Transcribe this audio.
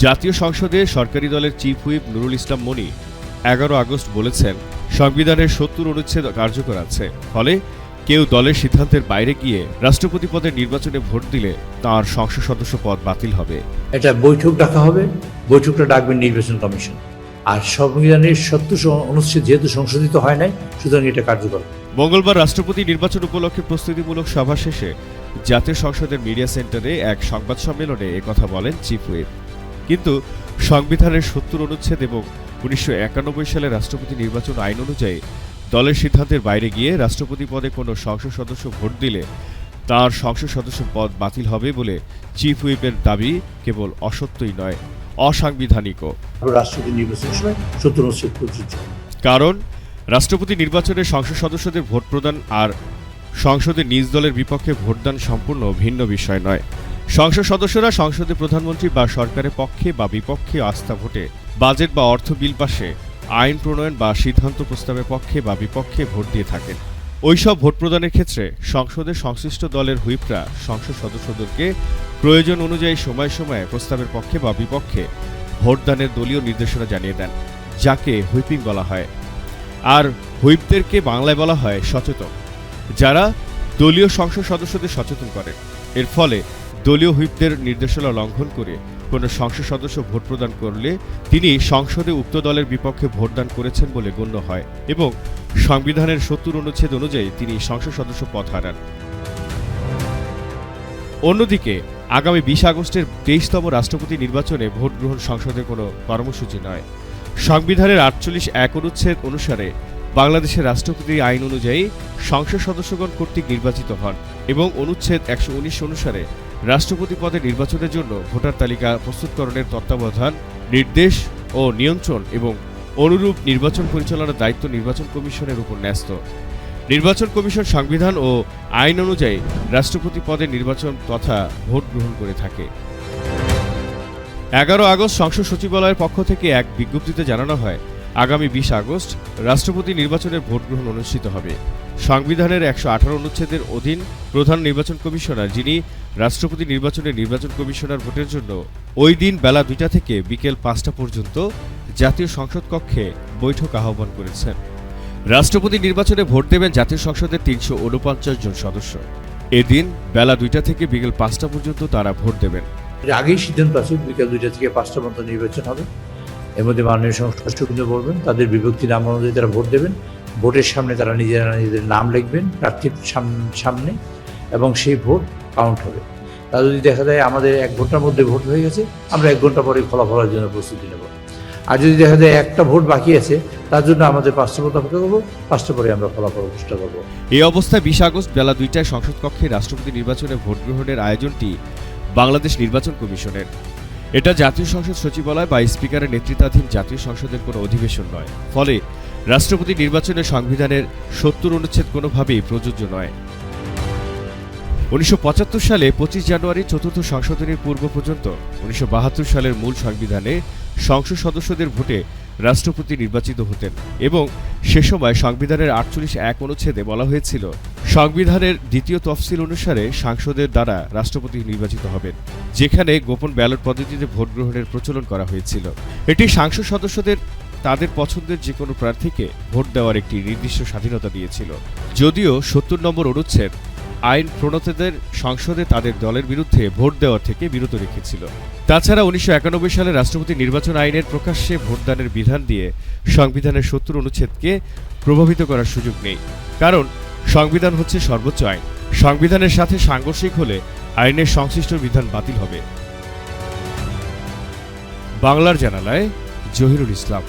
জাতীয় সংসদে সরকারি দলের চিফ হুইপ নুরুল ইসলাম মনি ১১ আগস্ট বলেছেন, সংবিধানের ৭০ অনুচ্ছেদ কার্যকর আছে, ফলে কেউ দলের সিদ্ধান্তের বাইরে গিয়ে রাষ্ট্রপতি পদের নির্বাচনে ভোট দিলে তার সংসদ সদস্য পদ বাতিল হবে। এটা বৈঠক ডাকা হবে, বৈঠকটা ডাকবেন নির্বাচন কমিশন। আর সংবিধানের ৭০ অনুচ্ছেদ যেহেতু সংশোধিত হয় নাই, সুতরাং এটা কার্যকর। মঙ্গলবার রাষ্ট্রপতি নির্বাচন উপলক্ষে প্রস্তুতিমূলক সভা শেষে জাতীয় সংসদের মিডিয়া সেন্টারে এক সংবাদ সম্মেলনে একথা বলেন চিফ হুইপ। কিন্তু সংবিধানের ৭০ অনুচ্ছেদ এবং ১৯৯১ সালের রাষ্ট্রপতি নির্বাচন আইন অনুযায়ী দলের সিদ্ধান্তের বাইরে গিয়ে রাষ্ট্রপতি পদে কোনো সংসদ সদস্য ভোট দিলে তার সংসদ সদস্য পদ বাতিল হবে বলে চিফ হুইপের দাবি কেবল অসত্যই নয়, অসাংবিধানিকও। রাষ্ট্রপতি নির্বাচনের সময় ৭০ অনুচ্ছেদ প্রযোজ্য। কারণ রাষ্ট্রপতি নির্বাচনে সংসদ সদস্যদের ভোট প্রদান আর সংসদে নিজ দলের বিপক্ষে ভোটদান সম্পূর্ণ ভিন্ন বিষয় নয়। সংসদ সদস্যরা সংসদে প্রধানমন্ত্রী বা সরকারের পক্ষে বা বিপক্ষে আস্থা ভোটে, বাজেট বা অর্থ বিল পাশে, আইন প্রণয়ন বা সিদ্ধান্ত প্রস্তাবের পক্ষে বা বিপক্ষে ভোট দিয়ে থাকেন। ওইসব ভোট প্রদানের ক্ষেত্রে সংসদের সংশ্লিষ্ট দলের হুইপরা সংসদ সদস্যদেরকে প্রয়োজন অনুযায়ী সময়ে সময়ে প্রস্তাবের পক্ষে বা বিপক্ষে ভোটদানের দলীয় নির্দেশনা জানিয়ে দেন, যাকে হুইপিং বলা হয়। আর হুইপদেরকে বাংলায় বলা হয় সচেতন, যারা দলীয় সংসদ সদস্যদের সচেতন করেন। এর ফলে দলীয় হুইপদের নির্দেশনা লঙ্ঘন করে কোনো সংসদ সদস্য ভোট প্রদান করলে তিনি সংসদে উক্ত দলের বিপক্ষে ভোটদান করেছেন বলে গণ্য হয় এবং সংবিধানের ৭০ অনুচ্ছেদ অনুযায়ী তিনি সংসদ সদস্য পদ হারান। অন্যদিকে আগামী ২০ আগস্টের ২৩তম রাষ্ট্রপতি নির্বাচনে ভোট গ্রহণ সংসদের কোনো কর্মসূচি নয়। সংবিধানের ৪৮(১) অনুচ্ছেদ অনুসারে বাংলাদেশের রাষ্ট্রপতি আইন অনুযায়ী সংসদ সদস্যগণ কর্তৃক নির্বাচিত হন এবং অনুচ্ছেদ ১১৯ অনুসারে রাষ্ট্রপতি পদে নির্বাচনের জন্য ভোটার তালিকা প্রস্তুতকরণের তত্ত্বাবধান, নির্দেশ ও নিয়ন্ত্রণ এবং অনুরূপ নির্বাচন পরিচালনার দায়িত্ব নির্বাচন কমিশনের উপর ন্যস্ত। নির্বাচন কমিশন সংবিধান ও আইন অনুযায়ী রাষ্ট্রপতি পদে নির্বাচন তথা ভোট গ্রহণ করে থাকে। ১১ আগস্ট সংসদ সচিবালয়ের পক্ষ থেকে এক বিজ্ঞপ্তিতে জানানো হয়, আগামী ২০ আগস্ট রাষ্ট্রপতি নির্বাচনের ভোট গ্রহণ অনুষ্ঠিত হবে। সংবিধানের ১১৮ অনুচ্ছেদের অধীন প্রধান নির্বাচন কমিশনার, যিনি রাষ্ট্রপতি নির্বাচনে নির্বাচন কমিশনার ভোটের জন্য ওই দিন বেলা ২টা থেকে বিকেল ৫টা পর্যন্ত জাতীয় সংসদ কক্ষে বৈঠক আহ্বান করেছেন। রাষ্ট্রপতি নির্বাচনে ভোট দেবেন জাতীয় সংসদের ৩৪৯ জন সদস্য। এদিন বেলা ২টা থেকে বিকেল ৫টা পর্যন্ত তারা ভোট দেবেন। আগেই সিদ্ধান্ত আছে বিকেল ২টা থেকে ৫টা পর্যন্ত নির্বাচন হবে। এর মধ্যে মাননীয় সংসদ সদস্যবৃন্দ বলবেন, তাদের বিভক্তি নাম অনুযায়ী তারা ভোট দেবেন। ভোটের সামনে তারা নিজেদের নাম লিখবেন প্রার্থীর সামনে এবং সেই ভোট কাউন্ট হবে। তা যদি দেখা যায় আমাদের ১ ঘন্টার মধ্যে ভোট হয়ে গেছে, আমরা ১ ঘন্টা পরে ফলাফলের জন্য প্রস্তুতি নেব। আর যদি দেখা যায় একটা ভোট বাকি আছে, তার জন্য আমাদের ৫টা ভোট অপেক্ষা করবো, ৫টা পরে আমরা ফলাফল ঘোষণা করবো। এই অবস্থায় ২০ আগস্ট বেলা ২টায় সংসদ কক্ষে রাষ্ট্রপতি নির্বাচনে ভোট গ্রহণের আয়োজনটি বাংলাদেশ নির্বাচন কমিশনের। এটা জাতীয় সংসদ সচিবালয় বা স্পিকারের নেতৃত্বাধীন জাতীয় সংসদের কোনো অধিবেশন নয়। ফলে রাষ্ট্রপতি নির্বাচনে সংবিধানের ৭০ অনুচ্ছেদ কোনোভাবেই প্রযোজ্য নয়। ১৯৭৫ সালে ২৫ জানুয়ারি চতুর্থ সংশোধনীর পূর্ব পর্যন্ত ১৯৭২ সালের মূল সংবিধানে সংসদ সদস্যদের ভোটে রাষ্ট্রপতি নির্বাচিত হতেন এবং সে সময় সংবিধানের ৪৮(১) অনুচ্ছেদে বলা হয়েছিল, সংবিধানের দ্বিতীয় তফসিল অনুসারে সাংসদের দ্বারা রাষ্ট্রপতি নির্বাচিত হবেন, যেখানে গোপন ব্যালট পদ্ধতিতে ভোট গ্রহণের প্রচলন করা হয়েছিল। এটি সাংসদ সদস্যদের তাদের পছন্দের যে কোনো প্রার্থীকে ভোট দেওয়ার একটি নির্দিষ্ট স্বাধীনতা দিয়েছিল। যদিও ৭০ নম্বর অনুচ্ছেদ আইন প্রণেতাদের সংসদে তাদের দলের বিরুদ্ধে ভোট দেওয়া থেকে বিরত রেখেছিল। তাছাড়া ১৯৯১ সালে রাষ্ট্রপতি নির্বাচন আইনের প্রকাশ্যে ভোটদানের বিধান দিয়ে সংবিধানের ৭০ অনুচ্ছেদকে প্রভাবিত করার সুযোগ নেই, কারণ সংবিধান হচ্ছে সর্বোচ্চ আইন। সংবিধানের সাথে সাংঘর্ষিক হলে আইনের সংশ্লিষ্ট বিধান বাতিল হবে। বাংলার জানালায় জহিরুল ইসলাম।